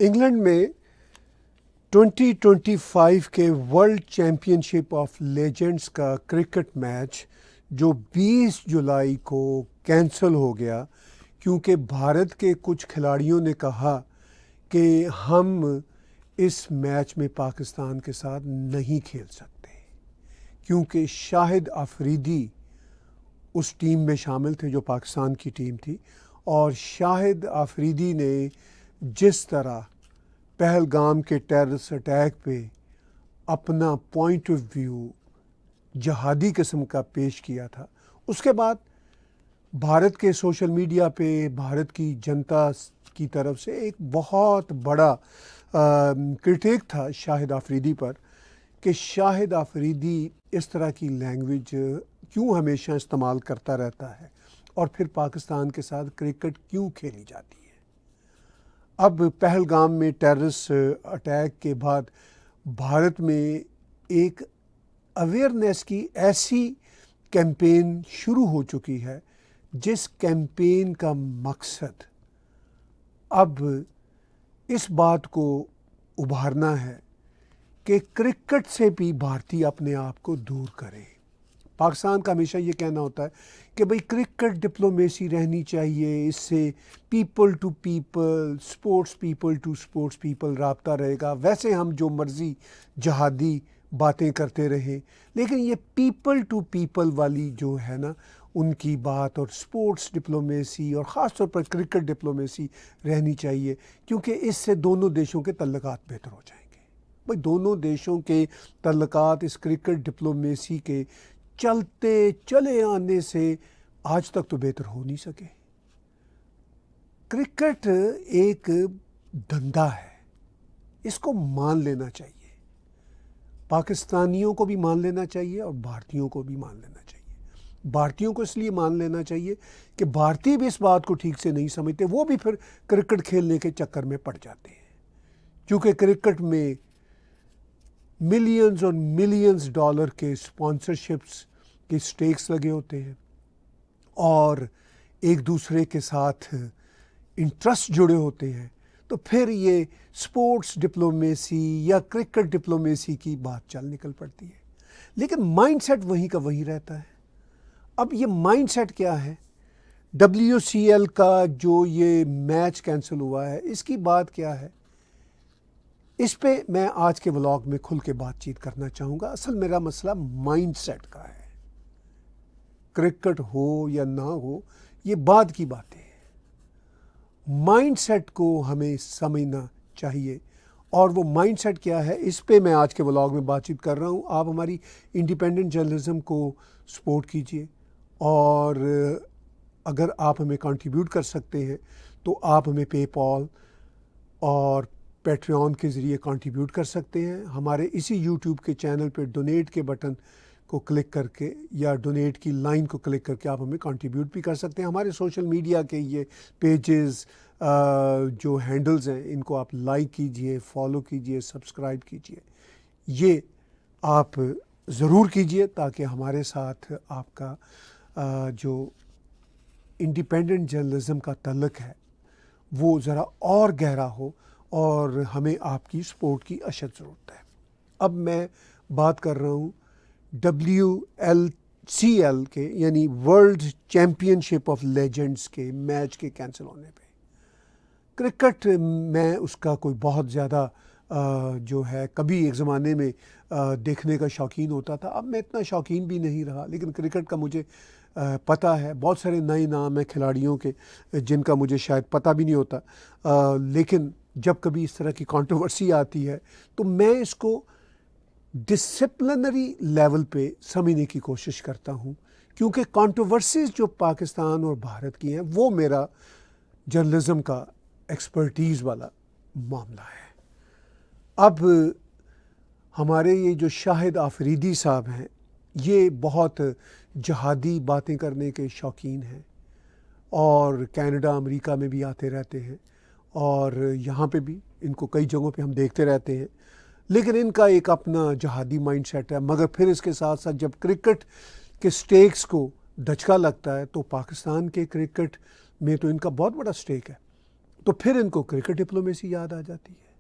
England میں 2025 کے world champion ship of legends کا کرکٹ میچ جو 20 جولائی کو کینسل ہو گیا کیونکہ بھارت کے کچھ کھلاڑیوں نے کہا کہ ہم اس میچ میں پاکستان کے ساتھ نہیں کھیل سکتے کیونکہ شاہد آفریدی اس ٹیم میں شامل تھے جو پاکستان کی ٹیم تھی، اور شاہد آفریدی نے جس طرح پہلگام کے ٹیررسٹ اٹیک پہ اپنا پوائنٹ آف ویو جہادی قسم کا پیش کیا تھا، اس کے بعد بھارت کے سوشل میڈیا پہ بھارت کی جنتا کی طرف سے ایک بہت بڑا کرٹیک تھا شاہد آفریدی پر کہ شاہد آفریدی اس طرح کی لینگویج کیوں ہمیشہ استعمال کرتا رہتا ہے اور پھر پاکستان کے ساتھ کرکٹ کیوں کھیلی جاتی ہے۔ اب پہلگام میں ٹیررسٹ اٹیک کے بعد بھارت میں ایک اویئرنیس کی ایسی کیمپین شروع ہو چکی ہے جس کیمپین کا مقصد اب اس بات کو ابھارنا ہے کہ کرکٹ سے بھی بھارتی اپنے آپ کو دور کریں۔ پاکستان کا ہمیشہ یہ کہنا ہوتا ہے کہ بھئی کرکٹ ڈپلومیسی رہنی چاہیے، اس سے people to people, sports people to sports people رابطہ رہے گا، ویسے ہم جو مرضی جہادی باتیں کرتے رہیں، لیکن یہ پیپل ٹو پیپل والی جو ہے نا ان کی بات اور سپورٹس ڈپلومیسی اور خاص طور پر کرکٹ ڈپلومیسی رہنی چاہیے کیونکہ اس سے دونوں دیشوں کے تعلقات بہتر ہو جائیں گے۔ بھئی دونوں دیشوں کے تعلقات اس کرکٹ ڈپلومیسی کے چلتے چلے آنے سے آج تک تو بہتر ہو نہیں سکے۔ کرکٹ ایک دھندا ہے، اس کو مان لینا چاہیے، پاکستانیوں کو بھی مان لینا چاہیے اور بھارتیوں کو بھی مان لینا چاہیے۔ بھارتیوں کو اس لیے مان لینا چاہیے کہ بھارتی بھی اس بات کو ٹھیک سے نہیں سمجھتے، وہ بھی پھر کرکٹ کھیلنے کے چکر میں پڑ جاتے ہیں کیونکہ کرکٹ میں ملینز اور ملینز ڈالر کے اسپانسرشپس کے سٹیکس لگے ہوتے ہیں اور ایک دوسرے کے ساتھ انٹرسٹ جڑے ہوتے ہیں، تو پھر یہ سپورٹس ڈپلومیسی یا کرکٹ ڈپلومیسی کی بات چل نکل پڑتی ہے، لیکن مائنڈ سیٹ وہیں کا وہیں رہتا ہے۔ اب یہ مائنڈ سیٹ کیا ہے؟ WCL کا جو یہ میچ کینسل ہوا ہے اس کی بات کیا ہے؟ اس پہ میں آج کے ولاگ میں کھل کے بات چیت کرنا چاہوں گا۔ اصل میرا مسئلہ مائنڈ سیٹ کا ہے، کرکٹ ہو یا نہ ہو یہ بعد کی باتیں ہیں، مائنڈ سیٹ کو ہمیں سمجھنا چاہیے، اور وہ مائنڈ سیٹ کیا ہے اس پہ میں آج کے ولاگ میں بات چیت کر رہا ہوں۔ آپ ہماری انڈیپینڈنٹ جرنلزم کو سپورٹ کیجئے، اور اگر آپ ہمیں کنٹریبیوٹ کر سکتے ہیں تو آپ ہمیں پے پال اور پیٹریون کے ذریعے کنٹریبیوٹ کر سکتے ہیں۔ ہمارے اسی یوٹیوب کے چینل پہ ڈونیٹ کے بٹن کو کلک کر کے یا ڈونیٹ کی لائن کو کلک کر کے آپ ہمیں کنٹریبیوٹ بھی کر سکتے ہیں۔ ہمارے سوشل میڈیا کے یہ پیجز جو ہینڈلز ہیں ان کو آپ لائک کیجئے، فالو کیجئے، سبسکرائب کیجئے، یہ آپ ضرور کیجئے تاکہ ہمارے ساتھ آپ کا جو انڈیپینڈنٹ جرنلزم کا تعلق ہے وہ ذرا اور گہرا ہو، اور ہمیں آپ کی سپورٹ کی اشد ضرورت ہے۔ اب میں بات کر رہا ہوں WCL کے یعنی world champion ship of legends کے میچ کے کینسل ہونے پہ۔ کرکٹ میں اس کا کوئی بہت زیادہ جو ہے کبھی ایک زمانے میں دیکھنے کا شوقین ہوتا تھا، اب میں اتنا شوقین بھی نہیں رہا، لیکن کرکٹ کا مجھے پتہ ہے، بہت سارے نئے نام ہیں کھلاڑیوں کے جن کا مجھے شاید پتہ بھی نہیں ہوتا، لیکن جب کبھی اس طرح کی کنٹروورسی آتی ہے تو میں اس کو ڈسپلنری لیول پہ سمجھنے کی کوشش کرتا ہوں، کیونکہ کنٹروورسیز جو پاکستان اور بھارت کی ہیں وہ میرا جرنلزم کا ایکسپرٹیز والا معاملہ ہے۔ اب ہمارے یہ جو شاہد آفریدی صاحب ہیں یہ بہت جہادی باتیں کرنے کے شوقین ہیں، اور کینیڈا امریکہ میں بھی آتے رہتے ہیں، اور یہاں پہ بھی ان کو کئی جگہوں پہ ہم دیکھتے رہتے ہیں، لیکن ان کا ایک اپنا جہادی مائنڈ سیٹ ہے، مگر پھر اس کے ساتھ ساتھ جب کرکٹ کے سٹیکس کو دھچکا لگتا ہے تو پاکستان کے کرکٹ میں تو ان کا بہت بڑا سٹیک ہے۔ تو پھر ان کو کرکٹ ڈپلومیسی یاد آ جاتی ہے.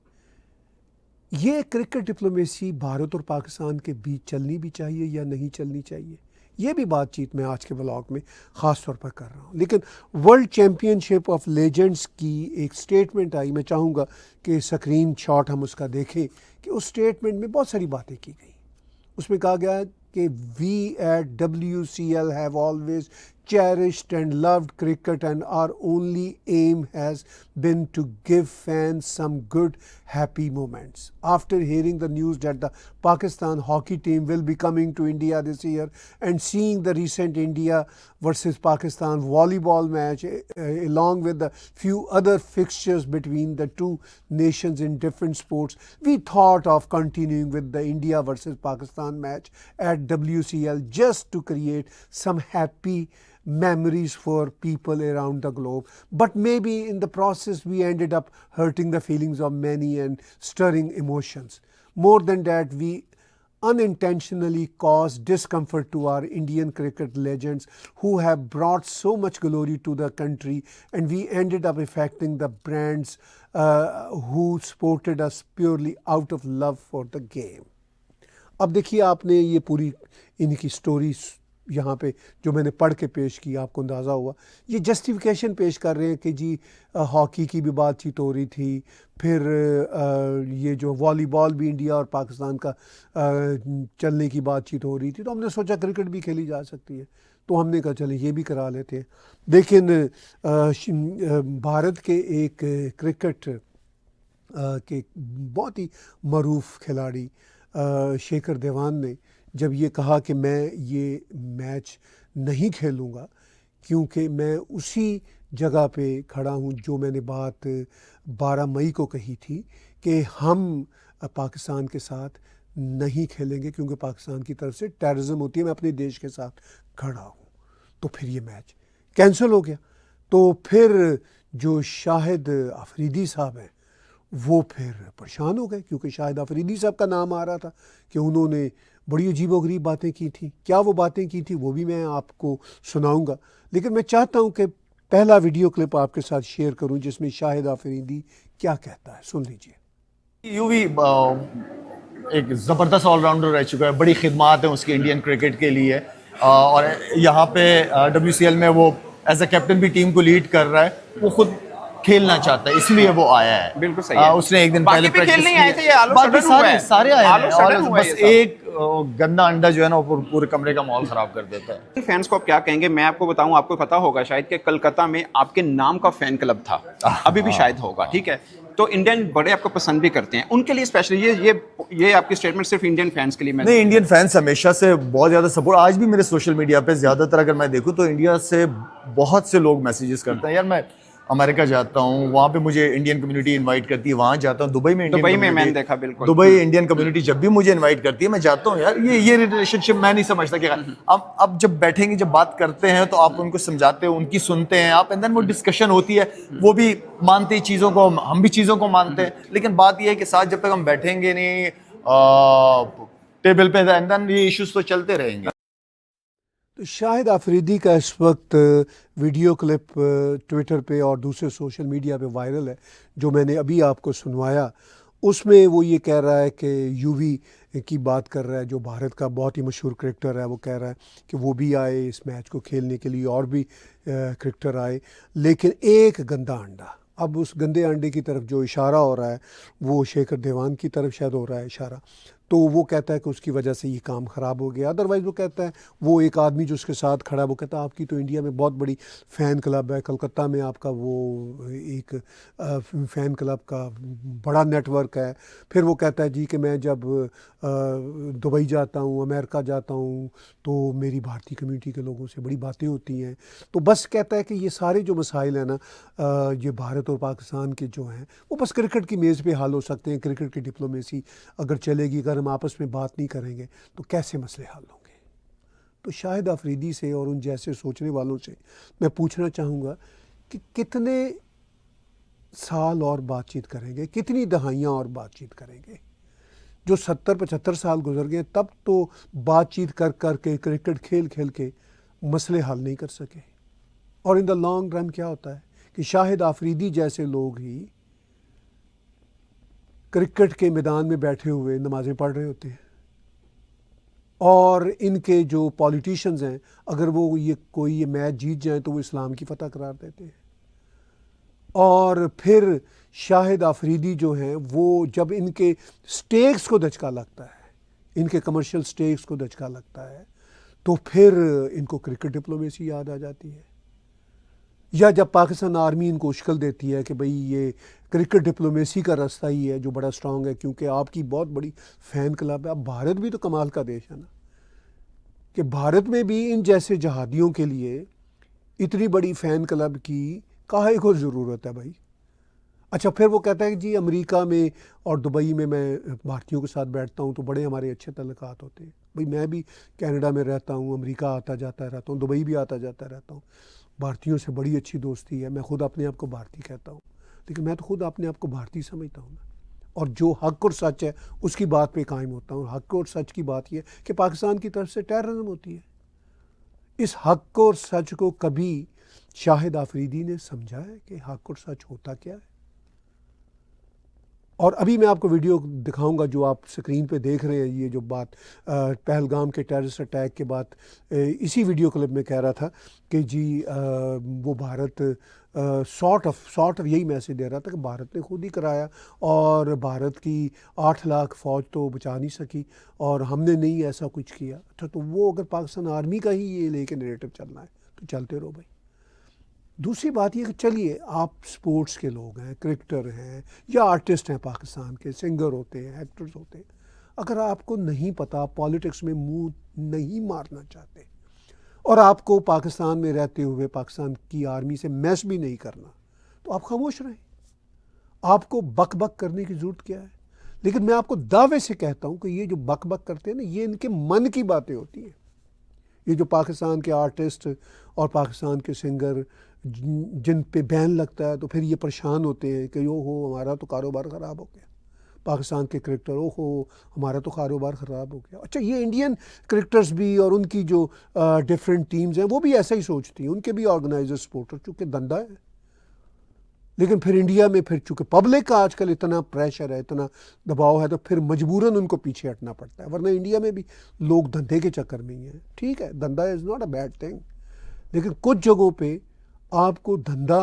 یہ کرکٹ ڈپلومیسی بھارت اور پاکستان کے بیچ چلنی بھی چاہیے یا نہیں چلنی چاہیے, یہ بھی بات چیت میں آج کے بلاگ میں خاص طور پر کر رہا ہوں. لیکن world champion ship of Legendre's کی ایک سٹیٹمنٹ آئی, میں چاہوں گا کہ سکرین شاٹ ہم اس کا دیکھیں کہ اس سٹیٹمنٹ میں بہت ساری باتیں کی گئیں. اس میں کہا گیا کہ وی at WCL have always cherished and loved cricket and our only aim has been to give fans some good happy moments. After hearing the news that the Pakistan hockey team will be coming to India this year and seeing the recent India versus Pakistan volleyball match along with the few other fixtures between the two nations in different sports, we thought of continuing with the India versus Pakistan match at WCL just to create some happy memories for people around the globe. But maybe in the process we ended up hurting the feelings of many and stirring emotions. More than that, we unintentionally caused discomfort to our Indian cricket legends who have brought so much glory to the country, and we ended up affecting the brands who supported us purely out of love for the game. اب دیکھیے آپ نے یہ پوری ان کی story یہاں پہ جو میں نے پڑھ کے پیش کی, آپ کو اندازہ ہوا یہ جسٹیفیکیشن پیش کر رہے ہیں کہ جی ہاکی کی بھی بات چیت ہو رہی تھی, پھر یہ جو والی بال بھی انڈیا اور پاکستان کا چلنے کی بات چیت ہو رہی تھی, تو ہم نے سوچا کرکٹ بھی کھیلی جا سکتی ہے, تو ہم نے کہا چلیں یہ بھی کرا لیتے ہیں. لیکن بھارت کے ایک کرکٹ کے بہت ہی معروف کھلاڑی شیکھر دھون نے جب یہ کہا کہ میں یہ میچ نہیں کھیلوں گا کیونکہ میں اسی جگہ پہ کھڑا ہوں جو میں نے بات 12 مئی کو کہی تھی کہ ہم پاکستان کے ساتھ نہیں کھیلیں گے کیونکہ پاکستان کی طرف سے ٹیررزم ہوتی ہے, میں اپنے دیش کے ساتھ کھڑا ہوں, تو پھر یہ میچ کینسل ہو گیا. تو پھر جو شاہد آفریدی صاحب ہیں وہ پھر پریشان ہو گئے کیونکہ شاہد آفریدی صاحب کا نام آ رہا تھا کہ انہوں نے بڑی عجیب و غریب باتیں کی تھیں. کیا وہ باتیں کی تھیں وہ بھی میں آپ کو سناؤں گا, لیکن میں چاہتا ہوں کہ پہلا ویڈیو کلپ آپ کے ساتھ شیئر کروں جس میں شاہد آفریدی کیا کہتا ہے, سن لیجئے. یوں بھی ایک زبردست آل راؤنڈر رہ چکا ہے, بڑی خدمات ہیں اس کی انڈین کرکٹ کے لیے, اور یہاں پہ WCL میں وہ ایز اے کیپٹن بھی ٹیم کو لیڈ کر رہا ہے. وہ خود کھیلنا چاہتا ہے اس لیے وہ آیا ہے. بالکل صحیح ہے. اس نے ایک دن پہلے کھیل نہیں آئے تھے, یہ آلو باقی سڈن ہوا ہے. سارے آئے ہیں, بس بس ایک گندا انڈا جو ہے نا وہ پورے کمرے کا ماحول خراب کر دیتا ہے. فینس کو آپ کیا کہیں گے؟ میں آپ کو بتاؤں, آپ کو پتا ہوگا شاید کہ کلکتہ میں آپ کے نام کا فین کلب تھا, ابھی بھی شاید ہوگا, ٹھیک ہے. تو انڈین بڑے آپ کو پسند بھی کرتے ہیں, ان کے لیے اسپیشلی یہ آپ کی اسٹیٹمنٹ صرف انڈین فینس کے لیے نہیں, انڈین فینس ہمیشہ سے بہت زیادہ سپورٹ, آج بھی میرے سوشل میڈیا پہ زیادہ تر اگر میں دیکھوں تو انڈیا سے بہت سے لوگ میسیجز کرتے ہیں. یار میں امریکہ جاتا ہوں, وہاں پہ مجھے انڈین کمیونٹی انوائٹ کرتی ہے, وہاں جاتا ہوں, دبئی میں میں نے دیکھا, بالکل دبئی انڈین کمیونٹی جب بھی مجھے انوائٹ کرتی ہے میں جاتا ہوں. یار یہ ریلیشن شپ میں نہیں سمجھتا کہ اب جب بیٹھیں گے, جب بات کرتے ہیں تو آپ ان کو سمجھاتے ہیں, ان کی سنتے ہیں آپ, اینڈ دین وہ ڈسکشن ہوتی ہے, وہ بھی مانتے چیزوں کو, ہم بھی چیزوں کو مانتے ہیں. لیکن بات یہ ہے کہ ساتھ جب تک ہم بیٹھیں گے نہیں ٹیبل پہ, اینڈ دین یہ ایشوز تو چلتے رہیں گے. تو شاہد آفریدی کا اس وقت ویڈیو کلپ ٹویٹر پہ اور دوسرے سوشل میڈیا پہ وائرل ہے, جو میں نے ابھی آپ کو سنوایا. اس میں وہ یہ کہہ رہا ہے کہ یووی کی بات کر رہا ہے, جو بھارت کا بہت ہی مشہور کرکٹر ہے. وہ کہہ رہا ہے کہ وہ بھی آئے اس میچ کو کھیلنے کے لیے, اور بھی کرکٹر آئے, لیکن ایک گندا انڈا. اب اس گندے انڈے کی طرف جو اشارہ ہو رہا ہے وہ شیکھر دھون کی طرف شاید ہو رہا ہے اشارہ, تو وہ کہتا ہے کہ اس کی وجہ سے یہ کام خراب ہو گیا. ادروائز وہ کہتا ہے, وہ ایک آدمی جو اس کے ساتھ کھڑا ہے وہ کہتا ہے آپ کی تو انڈیا میں بہت بڑی فین کلب ہے, کلکتہ میں آپ کا وہ ایک فین کلب کا بڑا نیٹ ورک ہے. پھر وہ کہتا ہے جی کہ میں جب دبئی جاتا ہوں, امریکہ جاتا ہوں, تو میری بھارتی کمیونٹی کے لوگوں سے بڑی باتیں ہوتی ہیں. تو بس کہتا ہے کہ یہ سارے جو مسائل ہیں نا, یہ بھارت اور پاکستان کے جو ہیں وہ بس کرکٹ کی میز پہ حل ہو سکتے ہیں. کرکٹ کی ڈپلومیسی اگر چلے گی, اگر ہم آپس میں بات نہیں کریں گے تو کیسے مسئلے حل ہوں گے. تو شاہد آفریدی سے اور ان جیسے سوچنے والوں سے میں پوچھنا چاہوں گا کہ کتنے سال اور بات چیت کریں گے, کتنی دہائیاں اور بات چیت کریں گے. جو 70-75 سال گزر گئے تب تو بات چیت کر کے کرکٹ کھیل کے مسئلے حل نہیں کر سکے. اور ان دا لانگ رن کیا ہوتا ہے کہ شاہد آفریدی جیسے لوگ ہی کرکٹ کے میدان میں بیٹھے ہوئے نمازیں پڑھ رہے ہوتے ہیں، اور ان کے جو پولیٹیشنز ہیں اگر وہ کوئی یہ میچ جیت جائیں تو وہ اسلام کی فتح قرار دیتے ہیں. اور پھر شاہد آفریدی جو ہیں وہ جب ان کے سٹیکس کو دھچکا لگتا ہے، ان کے کمرشل سٹیکس کو دھچکا لگتا ہے، تو پھر ان کو کرکٹ ڈپلومیسی یاد آ جاتی ہے. یا جب پاکستان آرمی ان کو اشکل دیتی ہے کہ بھئی یہ کرکٹ ڈپلومیسی کا راستہ ہی ہے جو بڑا سٹرانگ ہے کیونکہ آپ کی بہت بڑی فین کلب ہے. اب بھارت بھی تو کمال کا دیش ہے نا، کہ بھارت میں بھی ان جیسے جہادیوں کے لیے اتنی بڑی فین کلب کی کاہے کو ضرورت ہے بھائی. اچھا پھر وہ کہتا ہے کہ جی امریکہ میں اور دبئی میں بھارتیوں کے ساتھ بیٹھتا ہوں تو بڑے ہمارے اچھے تعلقات ہوتے ہیں. بھئی میں بھی کینیڈا میں رہتا ہوں، امریکہ آتا جاتا رہتا ہوں، دبئی بھی آتا جاتا رہتا ہوں، بھارتیوں سے بڑی اچھی دوستی ہے. میں خود اپنے آپ کو بھارتی کہتا ہوں، لیکن میں تو خود اپنے آپ کو بھارتی سمجھتا ہوں نا، اور جو حق اور سچ ہے اس کی بات پہ قائم ہوتا ہوں. حق اور سچ کی بات یہ ہے کہ پاکستان کی طرف سے ٹیررزم ہوتی ہے. اس حق اور سچ کو کبھی شاہد آفریدی نے سمجھا ہے کہ حق اور سچ ہوتا کیا ہے؟ اور ابھی میں آپ کو ویڈیو دکھاؤں گا جو آپ سکرین پہ دیکھ رہے ہیں. یہ جو بات پہلگام کے ٹیررسٹ اٹیک کے بعد اسی ویڈیو کلپ میں کہہ رہا تھا کہ جی وہ بھارت سارٹ آف یہی میسیج دے رہا تھا کہ بھارت نے خود ہی کرایا اور بھارت کی 8 لاکھ فوج تو بچا نہیں سکی اور ہم نے نہیں ایسا کچھ کیا. اچھا تو وہ اگر پاکستان آرمی کا ہی یہ لے کے نیریٹو چلنا ہے تو چلتے رہو بھائی. دوسری بات یہ کہ چلیے آپ سپورٹس کے لوگ ہیں، کرکٹر ہیں یا آرٹسٹ ہیں، پاکستان کے سنگر ہوتے ہیں، ایکٹرز ہوتے ہیں، اگر آپ کو نہیں پتہ، پالیٹکس میں منہ نہیں مارنا چاہتے اور آپ کو پاکستان میں رہتے ہوئے پاکستان کی آرمی سے میس بھی نہیں کرنا تو آپ خاموش رہیں. آپ کو بک بک کرنے کی ضرورت کیا ہے؟ لیکن میں آپ کو دعوے سے کہتا ہوں کہ یہ جو بک بک کرتے ہیں نا یہ ان کے من کی باتیں ہوتی ہیں. یہ جو پاکستان کے آرٹسٹ اور پاکستان کے سنگر جن پہ بین لگتا ہے تو پھر یہ پریشان ہوتے ہیں کہ او ہو ہمارا تو کاروبار خراب ہو گیا. پاکستان کے کرکٹر او ہو ہمارا تو کاروبار خراب ہو گیا. اچھا یہ انڈین کرکٹرز بھی اور ان کی جو ڈیفرنٹ ٹیمز ہیں وہ بھی ایسا ہی سوچتی ہیں، ان کے بھی آرگنائزر سپورٹر چونکہ دھندا ہے. لیکن پھر انڈیا میں پھر چونکہ پبلک کا آج کل اتنا پریشر ہے، اتنا دباؤ ہے تو پھر مجبوراً ان کو پیچھے ہٹنا پڑتا ہے. ورنہ انڈیا میں بھی لوگ دھندے کے چکر میں ہی ہیں. ٹھیک ہے دھندا is not a bad thing, لیکن کچھ جگہوں پہ آپ کو دھندا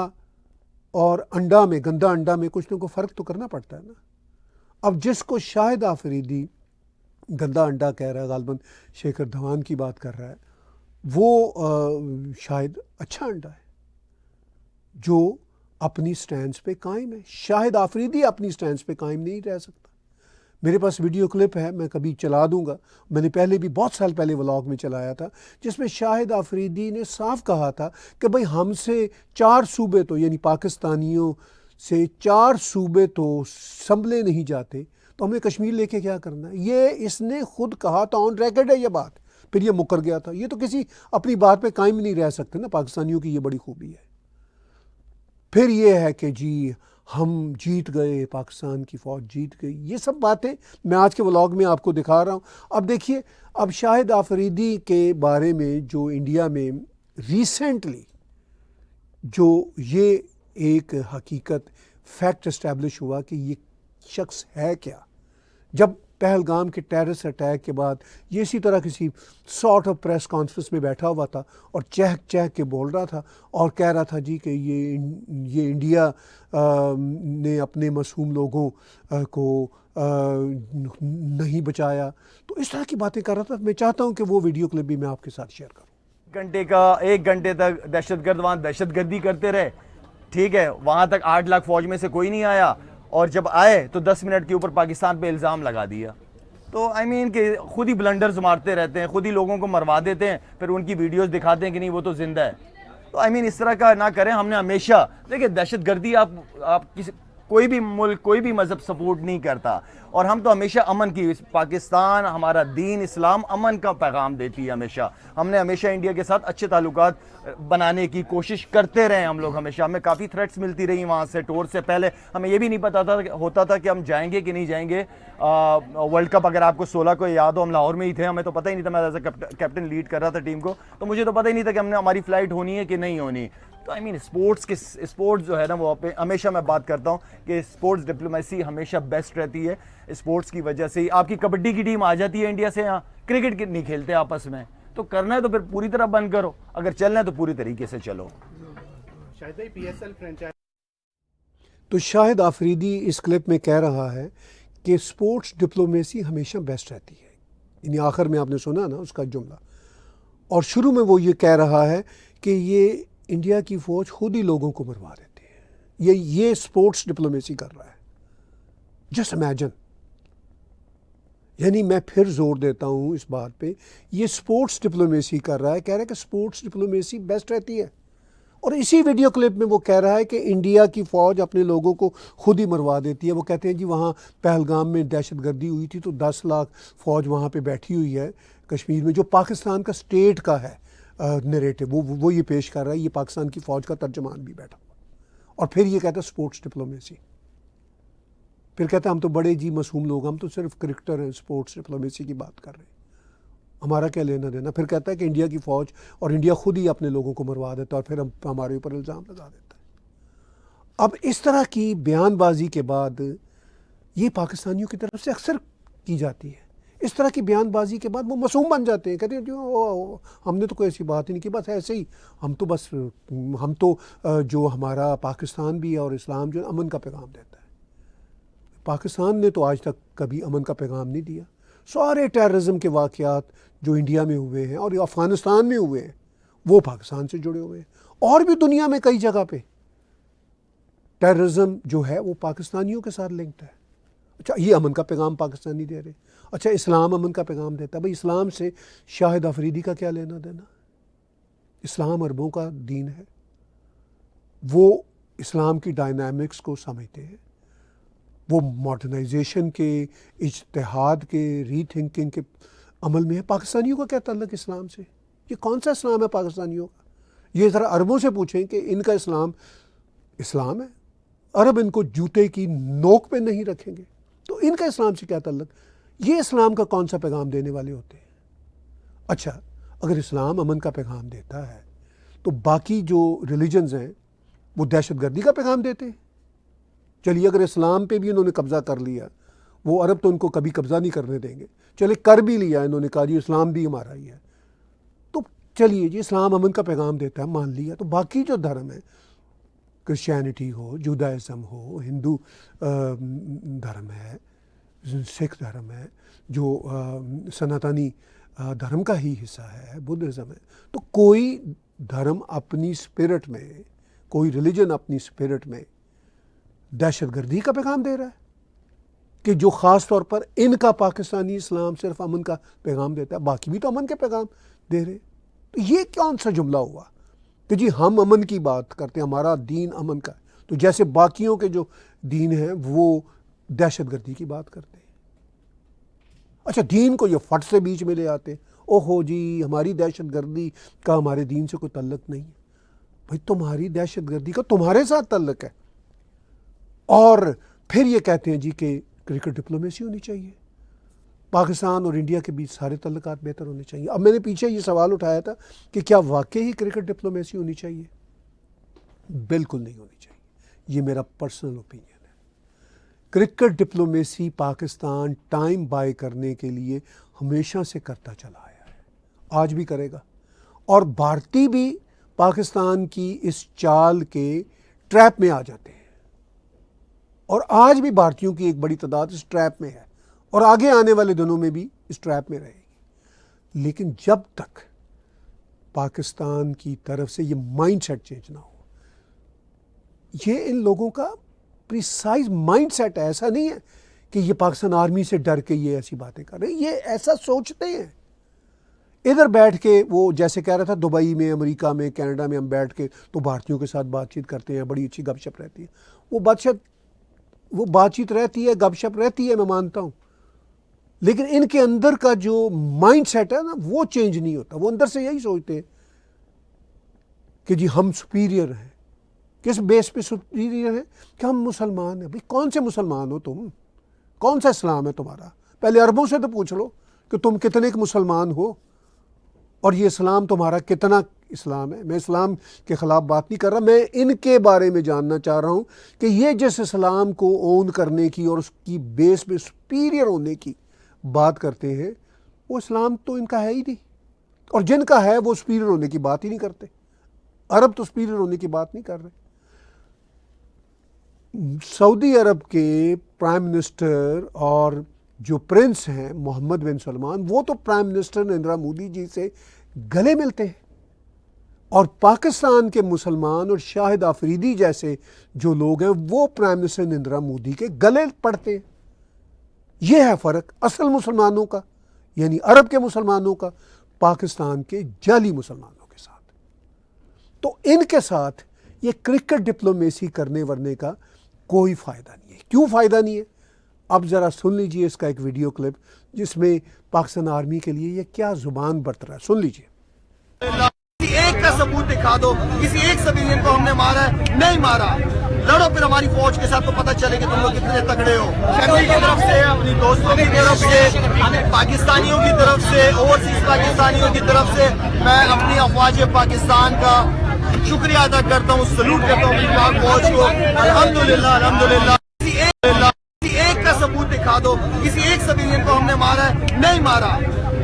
اور انڈا میں، گندا انڈا میں کچھ نہ کوئی فرق تو کرنا پڑتا ہے نا. اب جس کو شاہد آفریدی گندا انڈا کہہ رہا ہے، غالباً شیکھر دھوان کی بات کر رہا ہے، وہ شاید اچھا انڈا ہے جو اپنی سٹینڈز پہ قائم ہے. شاہد آفریدی اپنی سٹینڈز پہ قائم نہیں رہ سکتا. میرے پاس ویڈیو کلپ ہے، میں کبھی چلا دوں گا، میں نے پہلے بھی بہت سال پہلے ولاگ میں چلایا تھا، جس میں شاہد آفریدی نے صاف کہا تھا کہ بھئی ہم سے 4 صوبے تو یعنی پاکستانیوں سے 4 صوبے تو سنبھلے نہیں جاتے تو ہمیں کشمیر لے کے کیا کرنا ہے. یہ اس نے خود کہا تھا، آن ریکارڈ ہے یہ بات، پھر یہ مکر گیا تھا. یہ تو کسی اپنی بات پہ قائم نہیں رہ سکتے نا، پاکستانیوں کی یہ بڑی خوبی ہے. پھر یہ ہے کہ جی ہم جیت گئے، پاکستان کی فوج جیت گئی، یہ سب باتیں میں آج کے ولاگ میں آپ کو دکھا رہا ہوں. اب دیکھیے اب شاہد آفریدی کے بارے میں جو انڈیا میں ریسنٹلی جو یہ ایک حقیقت فیکٹ اسٹیبلش ہوا کہ یہ شخص ہے کیا. جب پہلگام کے ٹیررسٹ اٹیک کے بعد یہ اسی طرح کسی سارٹ آف پریس کانفرنس میں بیٹھا ہوا تھا اور چہک چہک کے بول رہا تھا اور کہہ رہا تھا جی کہ یہ انڈیا نے اپنے معصوم لوگوں کو نہیں بچایا. تو اس طرح کی باتیں کر رہا تھا. میں چاہتا ہوں کہ وہ ویڈیو کلپ بھی میں آپ کے ساتھ شیئر کروں. ایک گھنٹے تک دہشت گرد وہاں دہشت گردی کرتے رہے. ٹھیک ہے وہاں تک 8 لاکھ فوج میں سے کوئی نہیں آیا اور جب آئے تو 10 منٹ کے اوپر پاکستان پہ الزام لگا دیا. تو کہ خود ہی بلنڈرز مارتے رہتے ہیں، خود ہی لوگوں کو مروا دیتے ہیں، پھر ان کی ویڈیوز دکھاتے ہیں کہ نہیں وہ تو زندہ ہے. تو اس طرح کا نہ کریں. ہم نے ہمیشہ دیکھیں دہشت گردی آپ کوئی بھی ملک کوئی بھی مذہب سپورٹ نہیں کرتا اور ہم تو ہمیشہ امن کی، پاکستان ہمارا دین اسلام امن کا پیغام دیتی ہے. ہم نے ہمیشہ انڈیا کے ساتھ اچھے تعلقات بنانے کی کوشش کرتے رہے. ہم لوگ ہمیشہ، ہمیں کافی تھریٹس ملتی رہی وہاں سے. ٹور سے پہلے ہمیں یہ بھی نہیں پتا ہوتا تھا کہ ہم جائیں گے کہ نہیں جائیں گے. ورلڈ کپ اگر آپ کو 16 کو یاد ہو ہم لاہور میں ہی تھے، ہمیں تو پتہ ہی نہیں تھا. میں ایز اے کیپٹن لیڈ کر رہا تھا ٹیم کو، تو مجھے تو پتہ ہی نہیں تھا کہ ہماری فلائٹ ہونی ہے کہ نہیں ہونی. تو آئی مین اسپورٹس جو ہے نا وہ ہمیشہ میں بات کرتا ہوں کہ اسپورٹس ڈپلومیسی ہمیشہ بیسٹ رہتی ہے. اسپورٹس کی وجہ سے ہی آپ کی کبڈی کی ٹیم آ جاتی ہے انڈیا سے, یہاں کرکٹ نہیں کھیلتے آپس میں, تو کرنا ہے تو پھر پوری طرح بند کرو, اگر چلنا ہے تو پوری طریقے سے چلو. تو شاہد آفریدی اس کلپ میں کہہ رہا ہے کہ اسپورٹس ڈپلومیسی ہمیشہ بیسٹ رہتی ہے, یعنی آخر میں آپ نے سنا نا اس کا جملہ, اور شروع میں وہ یہ کہہ رہا ہے کہ یہ انڈیا کی فوج خود ہی لوگوں کو مروا دیتی ہے, یہ اسپورٹس ڈپلومیسی کر رہا ہے. جسٹ امیجن, یعنی میں پھر زور دیتا ہوں اس بات پہ, یہ اسپورٹس ڈپلومیسی کر رہا ہے, کہہ رہا ہے کہ اسپورٹس ڈپلومیسی بیسٹ رہتی ہے. اور اسی ویڈیو کلپ میں وہ کہہ رہا ہے کہ انڈیا کی فوج اپنے لوگوں کو خود ہی مروا دیتی ہے. وہ کہتے ہیں جی وہاں پہلگام میں دہشت گردی ہوئی تھی تو 10 لاکھ فوج وہاں پہ بیٹھی ہوئی ہے کشمیر میں, جو پاکستان کا اسٹیٹ کا ہے نریٹو, وہ یہ پیش کر رہا ہے, یہ پاکستان کی فوج کا ترجمان بھی بیٹھا ہوا, اور پھر یہ کہتا ہے اسپورٹس ڈپلومیسی. پھر کہتا ہے ہم تو بڑے جی معصوم لوگ, ہم تو صرف کرکٹر ہیں, اسپورٹس ڈپلومیسی کی بات کر رہے ہیں, ہمارا کیا لینا دینا. پھر کہتا ہے کہ انڈیا کی فوج اور انڈیا خود ہی اپنے لوگوں کو مروا دیتا ہے اور پھر ہمارے اوپر الزام لگا دیتا ہے. اب اس طرح کی بیان بازی کے بعد یہ پاکستانیوں کی طرف سے اکثر کی جاتی ہے. اس طرح کی بیان بازی کے بعد وہ معصوم بن جاتے ہیں, کہتے ہیں جو ہم نے تو کوئی ایسی بات ہی نہیں کی, بس ایسے ہی ہم تو جو ہمارا پاکستان بھی ہے اور اسلام جو امن کا پیغام دیتا ہے. پاکستان نے تو آج تک کبھی امن کا پیغام نہیں دیا. سارے ٹیررزم کے واقعات جو انڈیا میں ہوئے ہیں اور افغانستان میں ہوئے ہیں وہ پاکستان سے جڑے ہوئے ہیں, اور بھی دنیا میں کئی جگہ پہ ٹیررزم جو ہے وہ پاکستانیوں کے ساتھ لنکڈ ہے. اچھا یہ امن کا پیغام پاکستانی دے رہے, اچھا اسلام امن کا پیغام دیتا ہے. بھائی اسلام سے شاہد آفریدی کا کیا لینا دینا؟ اسلام عربوں کا دین ہے, وہ اسلام کی ڈائنامکس کو سمجھتے ہیں, وہ ماڈرنائزیشن کے, اجتہاد کے, ری تھنکنگ کے عمل میں ہے. پاکستانیوں کا کیا تعلق اسلام سے؟ یہ کون سا اسلام ہے پاکستانیوں کا؟ یہ ذرا عربوں سے پوچھیں کہ ان کا اسلام ہے. عرب ان کو جوتے کی نوک پہ نہیں رکھیں گے, تو ان کا اسلام سے کیا تعلق؟ یہ اسلام کا کون سا پیغام دینے والے ہوتے ہیں؟ اچھا اگر اسلام امن کا پیغام دیتا ہے تو باقی جو ریلیجنز ہیں وہ دہشت گردی کا پیغام دیتے ہیں. چلیے اگر اسلام پہ بھی انہوں نے قبضہ کر لیا, وہ عرب تو ان کو کبھی قبضہ نہیں کرنے دیں گے, چلے کر بھی لیا انہوں نے, کہا جی اسلام بھی ہمارا ہی ہے, تو چلیے جی اسلام امن کا پیغام دیتا ہے, مان لیا. تو باقی جو دھرم ہے, کرسچینٹی ہو, جودائزم ہو, ہندو دھرم ہے, سکھ دھرم ہے, جو سناتانی دھرم کا ہی حصہ ہے, بدھزم ہے, تو کوئی دھرم اپنی اسپرٹ میں, کوئی ریلیجن اپنی اسپرٹ میں دہشت گردی کا پیغام دے رہا ہے کہ جو خاص طور پر ان کا پاکستانی اسلام صرف امن کا پیغام دیتا ہے, باقی بھی تو امن کے پیغام دے رہے. تو یہ کون سا جملہ ہوا کہ جی ہم امن کی بات کرتے ہیں, ہمارا دین امن کا ہے, تو جیسے باقیوں کے جو دین ہیں وہ دہشت گردی کی بات کرتے ہیں. اچھا دین کو یہ فٹ سے بیچ میں لے آتے, اوہو جی ہماری دہشت گردی کا ہمارے دین سے کوئی تعلق نہیں ہے. بھائی تمہاری دہشت گردی کا تمہارے ساتھ تعلق ہے, اور پھر یہ کہتے ہیں جی کہ کرکٹ ڈپلومیسی ہونی چاہیے, پاکستان اور انڈیا کے بیچ سارے تعلقات بہتر ہونے چاہیے. اب میں نے پیچھے یہ سوال اٹھایا تھا کہ کیا واقعی ہی کرکٹ ڈپلومیسی ہونی چاہیے؟ بالکل نہیں ہونی چاہیے, یہ میرا پرسنل اوپینین ہے. Cricket diplomacy Pakistan time by کرنے کے لیے ہمیشہ سے کرتا چلا آیا ہے, آج بھی کرے گا, اور بھارتی بھی پاکستان کی اس چال کے ٹریپ میں آ جاتے ہیں, اور آج بھی بھارتیوں کی ایک بڑی تعداد اس ٹریپ میں ہے, اور آگے آنے والے دنوں میں بھی اس ٹریپ میں رہے گی. لیکن جب تک پاکستان کی طرف سے یہ مائنڈ سیٹ چینج نہ ہو, یہ ان لوگوں کا پریسائز مائنڈ سیٹ ہے, ایسا نہیں ہے کہ یہ پاکستان آرمی سے ڈر کے یہ ایسی باتیں کر رہے ہیں, یہ ایسا سوچتے ہیں. ادھر بیٹھ کے وہ جیسے کہہ رہا تھا دبئی میں, امریکہ میں, کینیڈا میں ہم بیٹھ کے تو بھارتیوں کے ساتھ بات چیت کرتے ہیں, بڑی اچھی گپ شپ رہتی ہے. وہ بات چیت رہتی ہے, گپ شپ رہتی ہے, میں مانتا ہوں, لیکن ان کے اندر کا جو مائنڈ سیٹ ہے نا وہ چینج نہیں ہوتا. وہ اندر سے یہی سوچتے ہیں کہ جی ہم سپیریئر ہیں. کس بیس پہ سپیریئر ہیں؟ کہ ہم مسلمان ہیں. بھائی کون سے مسلمان ہو تم؟ کون سا اسلام ہے تمہارا؟ پہلے عربوں سے تو پوچھ لو کہ تم کتنے کے مسلمان ہو. اور یہ اسلام تمہارا کتنا اسلام ہے. میں اسلام کے خلاف بات نہیں کر رہا, میں ان کے بارے میں جاننا چاہ رہا ہوں کہ یہ جس اسلام کو اون کرنے کی اور اس کی بیس پہ سپیریئر ہونے کی بات کرتے ہیں, وہ اسلام تو ان کا ہے ہی نہیں, اور جن کا ہے وہ سپیریئر ہونے کی بات ہی نہیں کرتے. عرب تو سپیریئر ہونے کی بات نہیں کر رہے. سعودی عرب کے پرائم منسٹر اور جو پرنس ہیں محمد بن سلمان, وہ تو پرائم منسٹر نریندر مودی جی سے گلے ملتے ہیں, اور پاکستان کے مسلمان اور شاہد آفریدی جیسے جو لوگ ہیں وہ پرائم منسٹر نریندر مودی کے گلے پڑتے ہیں. یہ ہے فرق اصل مسلمانوں کا, یعنی عرب کے مسلمانوں کا, پاکستان کے جعلی مسلمانوں کے ساتھ. تو ان کے ساتھ یہ کرکٹ ڈپلومیسی کرنے ورنے کا کوئی فائدہ نہیں ہے. کیوں فائدہ نہیں ہے؟ اب ذرا سن لیجئے اس کا ایک ویڈیو کلپ جس میں پاکستان آرمی کے لیے یہ کیا زبان برت رہا ہے. سن لیجئے. کسی ایک کا ثبوت دکھا دو, کسی ایک سویلین کو ہم نے مارا ہے, نہیں مارا. لڑو پھر ہماری فوج کے ساتھ تو پتہ چلے کہ تم لوگ کتنے تگڑے ہو. فیملی کی طرف سے, اپنی دوستوں کی طرف سے, پاکستانیوں کی طرف سے, اوورسیز پاکستانیوں کی طرف سے میں اپنی افواج پاکستان کا شکریہ ادا کرتا ہوں, سلوٹ کرتا ہوں اپنی پاک فوج کو. الحمدللہ الحمدللہ. کسی ایک کا ثبوت دکھا دو, کسی ایک سویلین کو ہم نے مارا ہے, نہیں مارا.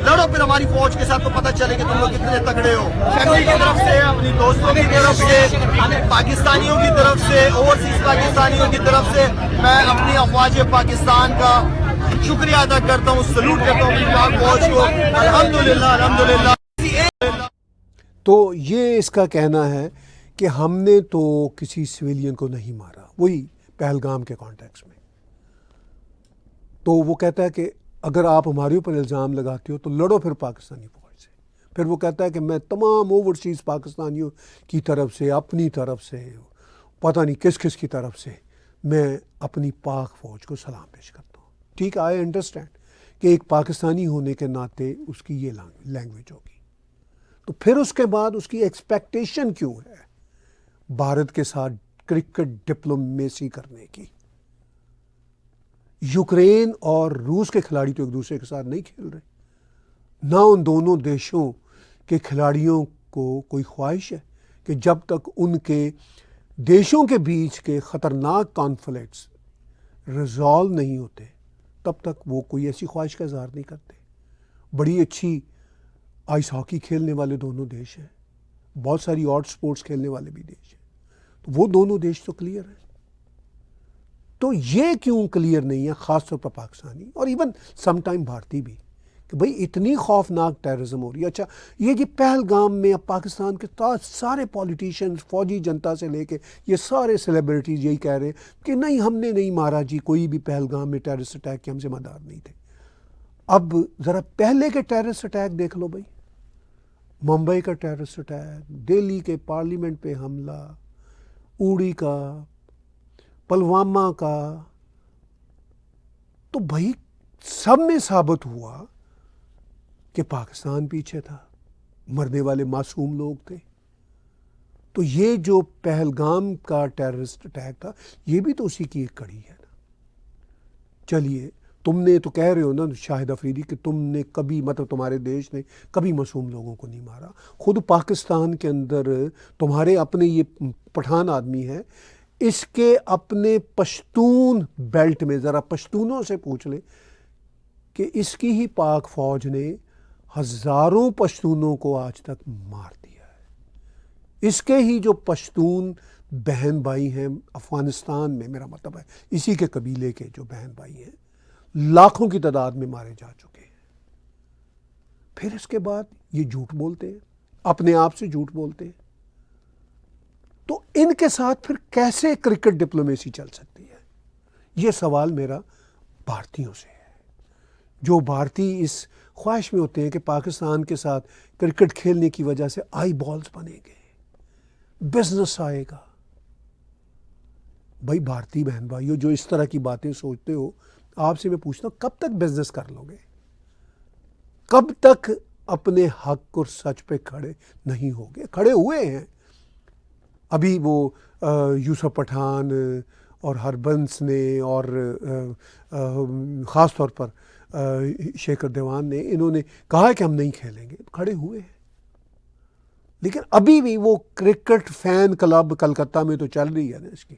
لڑو پھر ہماری فوج کے ساتھ تو پتہ چلے کہ تم لوگ کتنے تگڑے ہو. فیملی کی طرف سے, اپنی دوستوں کی طرف سے, پاکستانیوں کی طرف سے, اوورسیز پاکستانیوں کی طرف سے میں اپنی افواج پاکستان کا شکریہ ادا کرتا ہوں, سلوٹ کرتا ہوں اپنی پاک فوج کو. الحمدللہ الحمدللہ. تو یہ اس کا کہنا ہے کہ ہم نے تو کسی سویلین کو نہیں مارا, وہی پہلگام کے کانٹیکس میں. تو وہ کہتا ہے کہ اگر آپ ہمارے اوپر الزام لگاتے ہو تو لڑو پھر پاکستانی فوج سے. پھر وہ کہتا ہے کہ میں تمام اوورسیز پاکستانیوں کی طرف سے, اپنی طرف سے, پتہ نہیں کس کس کی طرف سے میں اپنی پاک فوج کو سلام پیش کرتا ہوں. ٹھیک ہے, آئی انڈرسٹینڈ کہ ایک پاکستانی ہونے کے ناطے اس کی یہ لینگویج ہوگی. تو پھر اس کے بعد اس کی ایکسپیکٹیشن کیوں ہے بھارت کے ساتھ کرکٹ ڈپلومیسی کرنے کی؟ یوکرین اور روس کے کھلاڑی تو ایک دوسرے کے ساتھ نہیں کھیل رہے. نہ ان دونوں دیشوں کے کھلاڑیوں کو کوئی خواہش ہے کہ جب تک ان کے دیشوں کے بیچ کے خطرناک کانفلکٹس ریزالو نہیں ہوتے تب تک وہ کوئی ایسی خواہش کا اظہار نہیں کرتے. بڑی اچھی آئس ہاکی کھیلنے والے دونوں دیش ہیں, بہت ساری اور سپورٹس کھیلنے والے بھی دیش ہیں. تو وہ دونوں دیش تو کلیئر ہیں. تو یہ کیوں کلیئر نہیں ہے, خاص طور پر پاکستانی اور ایون سم ٹائم بھارتی بھی, کہ بھئی اتنی خوفناک ٹیررزم ہو رہی ہے. اچھا یہ جی پہلگام میں اب پاکستان کے سارے پولیٹیشینز, فوجی جنتا سے لے کے یہ سارے سیلیبریٹیز یہی کہہ رہے ہیں کہ نہیں ہم نے نہیں مارا جی کوئی بھی پہلگام میں ٹیررسٹ اٹیک کے, ہم ذمہ دار نہیں تھے. اب ذرا پہلے کے ٹیررسٹ اٹیک دیکھ لو بھائی, ممبئی کا ٹیررسٹ اٹیک, دہلی کے پارلیمنٹ پہ حملہ, اوڑی کا, پلوامہ کا. تو بھائی سب میں ثابت ہوا کہ پاکستان پیچھے تھا, مرنے والے معصوم لوگ تھے. تو یہ جو پہلگام کا ٹیررسٹ اٹیک تھا یہ بھی تو اسی کی ایک کڑی ہے نا. چلیے تم نے تو کہہ رہے ہو نا شاہد افریدی کہ تم نے کبھی, مطلب تمہارے دیش نے کبھی معصوم لوگوں کو نہیں مارا. خود پاکستان کے اندر تمہارے اپنے یہ پٹھان آدمی ہے, اس کے اپنے پشتون بیلٹ میں ذرا پشتونوں سے پوچھ لیں کہ اس کی ہی پاک فوج نے ہزاروں پشتونوں کو آج تک مار دیا ہے. اس کے ہی جو پشتون بہن بھائی ہیں افغانستان میں, میرا مطلب ہے اسی کے قبیلے کے جو بہن بھائی ہیں, لاکھوں کی تعداد میں مارے جا چکے ہیں. پھر اس کے بعد یہ جھوٹ بولتے ہیں, اپنے آپ سے جھوٹ بولتے ہیں. تو ان کے ساتھ پھر کیسے کرکٹ ڈپلومیسی چل سکتی ہے؟ یہ سوال میرا بھارتیوں سے ہے, جو بھارتی اس خواہش میں ہوتے ہیں کہ پاکستان کے ساتھ کرکٹ کھیلنے کی وجہ سے آئی بالز بنیں گے, بزنس آئے گا. بھائی بھارتی بہن بھائیو جو اس طرح کی باتیں سوچتے ہو, آپ سے میں پوچھتا ہوں کب تک بزنس کر لو گے؟ کب تک اپنے حق اور سچ پہ کھڑے نہیں ہوگے؟ کھڑے ہوئے ہیں ابھی وہ یوسف پٹھان اور ہربنس نے اور خاص طور پر شیکھر دیوان نے, انہوں نے کہا کہ ہم نہیں کھیلیں گے, کھڑے ہوئے ہیں. لیکن ابھی بھی وہ کرکٹ فین کلب کلکتہ میں تو چل رہی ہے نا اس کی.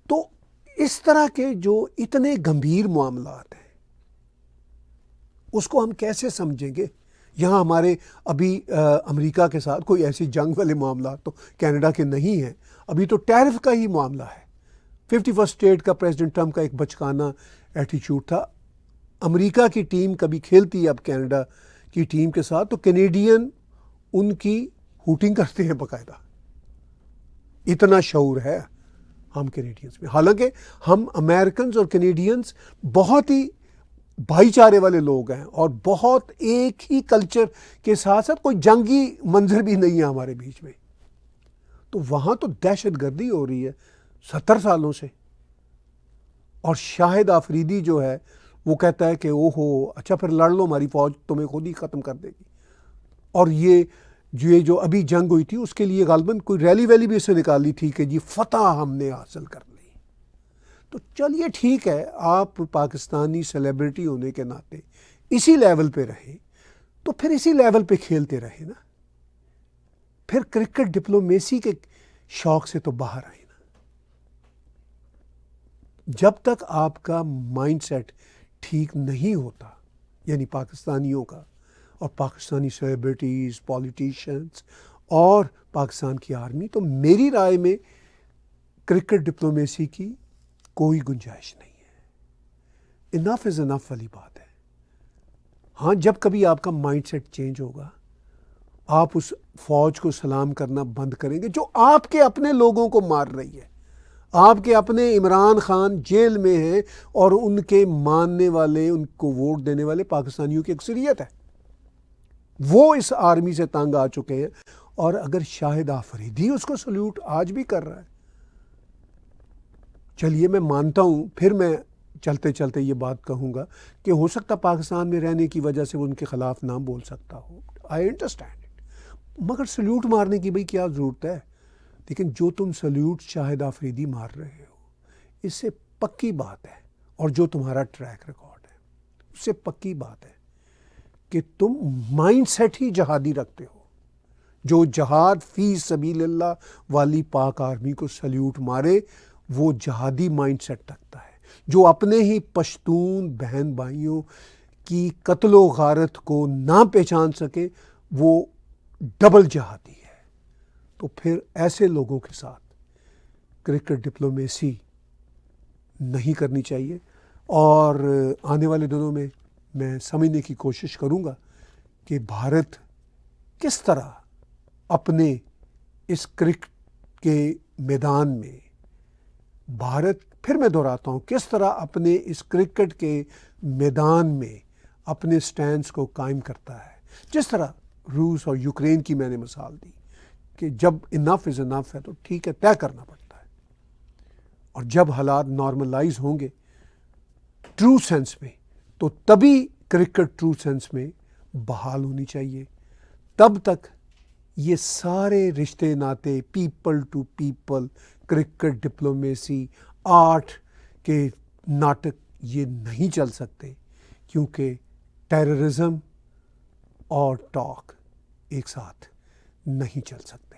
تو اس طرح کے جو اتنے گمبھیر معاملات ہیں اس کو ہم کیسے سمجھیں گے؟ یہاں ہمارے ابھی امریکہ کے ساتھ کوئی ایسی جنگ والے معاملات تو کینیڈا کے نہیں ہیں. ابھی تو ٹیرف کا ہی معاملہ ہے. 51 اسٹیٹ کا پریزیڈنٹ ٹرمپ کا ایک بچکانہ ایٹیچیوڈ تھا. امریکہ کی ٹیم کبھی کھیلتی ہے اب کینیڈا کی ٹیم کے ساتھ تو کینیڈین ان کی ہوٹنگ کرتے ہیں باقاعدہ. اتنا شعور ہے ہم کینیڈینز میں. حالانکہ ہم امریکنز اور کینیڈینز بہت ہی بھائی چارے والے لوگ ہیں اور بہت ایک ہی کلچر کے ساتھ ساتھ کوئی جنگی منظر بھی نہیں ہے ہمارے بیچ میں. تو وہاں تو دہشت گردی ہو رہی ہے 70 سالوں سے. اور شاہد آفریدی جو ہے وہ کہتا ہے کہ اوہو اچھا پھر لڑ لو، ہماری فوج تمہیں خود ہی ختم کر دے گی. اور یہ جو ابھی جنگ ہوئی تھی اس کے لیے غالباً کوئی ریلی ویلی بھی اسے نکالی تھی کہ جی فتح ہم نے حاصل کر لی. تو چلیے ٹھیک ہے، آپ پاکستانی سیلیبریٹی ہونے کے ناطے اسی لیول پہ رہیں تو پھر اسی لیول پہ کھیلتے رہیں نا. پھر کرکٹ ڈپلومیسی کے شوق سے تو باہر آئیں نا. جب تک آپ کا مائنڈ سیٹ ٹھیک نہیں ہوتا، یعنی پاکستانیوں کا اور پاکستانی سیلیبریٹیز، پولیٹیشنز اور پاکستان کی آرمی، تو میری رائے میں کرکٹ ڈپلومیسی کی کوئی گنجائش نہیں ہے. انف از انف والی بات ہے. ہاں جب کبھی آپ کا مائنڈ سیٹ چینج ہوگا، آپ اس فوج کو سلام کرنا بند کریں گے جو آپ کے اپنے لوگوں کو مار رہی ہے. آپ کے اپنے عمران خان جیل میں ہیں اور ان کے ماننے والے، ان کو ووٹ دینے والے پاکستانیوں کی اکثریت ہے. وہ اس آرمی سے تنگ آ چکے ہیں. اور اگر شاہد آفریدی اس کو سلیوٹ آج بھی کر رہا ہے، چلیے میں مانتا ہوں، پھر میں چلتے چلتے یہ بات کہوں گا کہ ہو سکتا پاکستان میں رہنے کی وجہ سے وہ ان کے خلاف نہ بول سکتا ہو. I understand it. مگر سلیوٹ مارنے کی بھئی کیا ضرورت ہے؟ لیکن جو تم سلیوٹ شاہد آفریدی مار رہے ہو، اس سے پکی بات ہے، اور جو تمہارا ٹریک ریکارڈ ہے اس سے پکی بات ہے کہ تم مائنڈ سیٹ ہی جہادی رکھتے ہو. جو جہاد فی سبیل اللہ والی پاک آرمی کو سلیوٹ مارے وہ جہادی مائنڈ سیٹ رکھتا ہے. جو اپنے ہی پشتون بہن بھائیوں کی قتل و غارت کو نہ پہچان سکے وہ ڈبل جہادی ہے. تو پھر ایسے لوگوں کے ساتھ کرکٹ ڈپلومیسی نہیں کرنی چاہیے. اور آنے والے دنوں میں میں سمجھنے کی کوشش کروں گا کہ بھارت کس طرح اپنے اس کرکٹ کے میدان میں، پھر میں دہراتا ہوں، کس طرح اپنے اس کرکٹ کے میدان میں اپنے سٹینڈز کو قائم کرتا ہے. جس طرح روس اور یوکرین کی میں نے مثال دی کہ جب انف از انف ہے تو ٹھیک ہے، طے کرنا پڑتا ہے. اور جب حالات نارملائز ہوں گے ٹرو سینس میں، تو تبھی کرکٹ ٹرو سینس میں بحال ہونی چاہیے. تب تک یہ سارے رشتے ناطے، people to people, cricket diplomacy, art کے ناٹک یہ نہیں چل سکتے، کیونکہ ٹیررزم اور ٹاک ایک ساتھ نہیں چل سکتے.